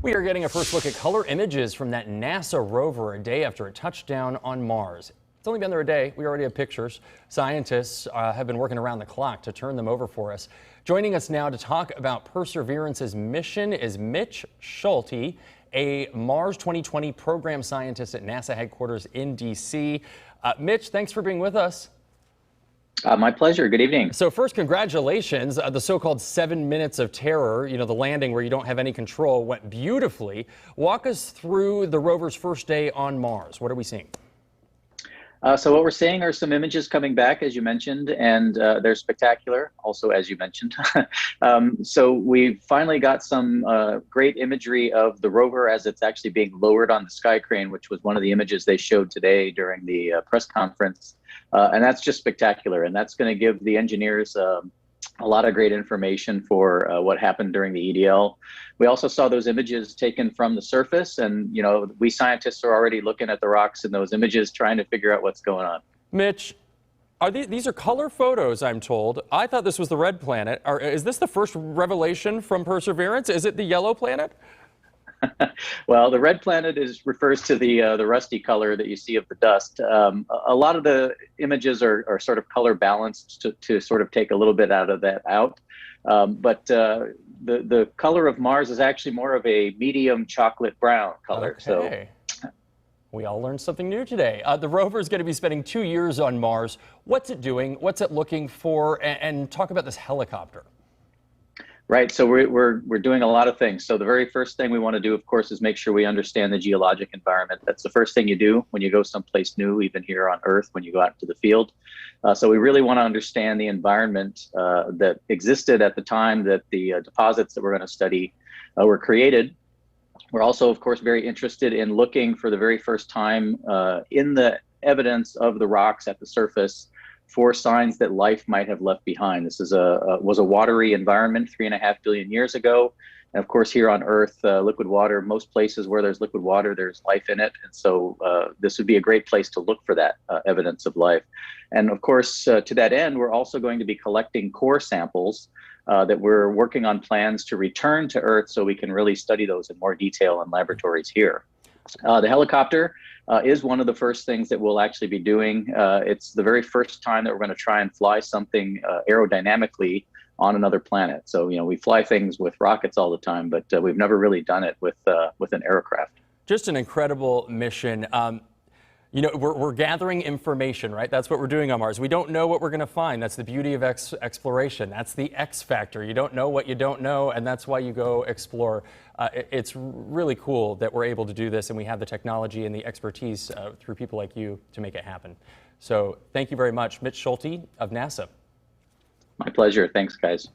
We are getting a first look at color images from that NASA rover a day after a touchdown on Mars. It's only been there a day. We already have pictures. Scientists have been working around the clock to turn them over for us. Joining us now to talk about Perseverance's mission is Mitch Schulte, a Mars 2020 program scientist at NASA headquarters in D.C. Mitch, thanks for being with us. My pleasure. Good evening. So first, congratulations. The so-called 7 minutes of terror, the landing where you don't have any control, went beautifully. Walk us through the rover's first day on Mars. What are we seeing? So what we're seeing are some images coming back, as you mentioned, and they're spectacular, also, as you mentioned. So we've finally got some great imagery of the rover as it's actually being lowered on the sky crane, which was one of the images they showed today during the press conference. And that's just spectacular. And that's going to give the engineers a lot of great information for what happened during the EDL. We also saw those images taken from the surface, and we scientists are already looking at the rocks in those images, trying to figure out what's going on. Mitch, these are color photos, I'm told. I thought this was the red planet. Is this the first revelation from Perseverance? Is it the yellow planet? Well, the red planet refers to the rusty color that you see of the dust. A lot of the images are sort of color balanced to sort of take a little bit out of that out. But the color of Mars is actually more of a medium chocolate brown color. Okay. So we all learned something new today. The rover is going to be spending 2 years on Mars. What's it doing? What's it looking for? And talk about this helicopter. Right. So we're doing a lot of things. So the very first thing we want to do, of course, is make sure we understand the geologic environment. That's the first thing you do when you go someplace new, even here on Earth, when you go out into the field. So we really want to understand the environment that existed at the time that the deposits that we're going to study were created. We're also, of course, very interested in looking for the very first time in the evidence of the rocks at the surface for signs that life might have left behind. This is was a watery environment 3.5 billion years ago. And of course, here on Earth, liquid water, most places where there's liquid water, there's life in it. And so this would be a great place to look for that evidence of life. And of course, to that end, we're also going to be collecting core samples that we're working on plans to return to Earth so we can really study those in more detail in laboratories here. The helicopter is one of the first things that we'll actually be doing. It's the very first time that we're going to try and fly something aerodynamically on another planet. So, we fly things with rockets all the time, but we've never really done it with an aircraft. Just an incredible mission. We're gathering information, right? That's what we're doing on Mars. We don't know what we're going to find. That's the beauty of exploration. That's the X factor. You don't know what you don't know, and that's why you go explore. It's really cool that we're able to do this, and we have the technology and the expertise through people like you to make it happen. So thank you very much, Mitch Schulte of NASA. My pleasure. Thanks, guys.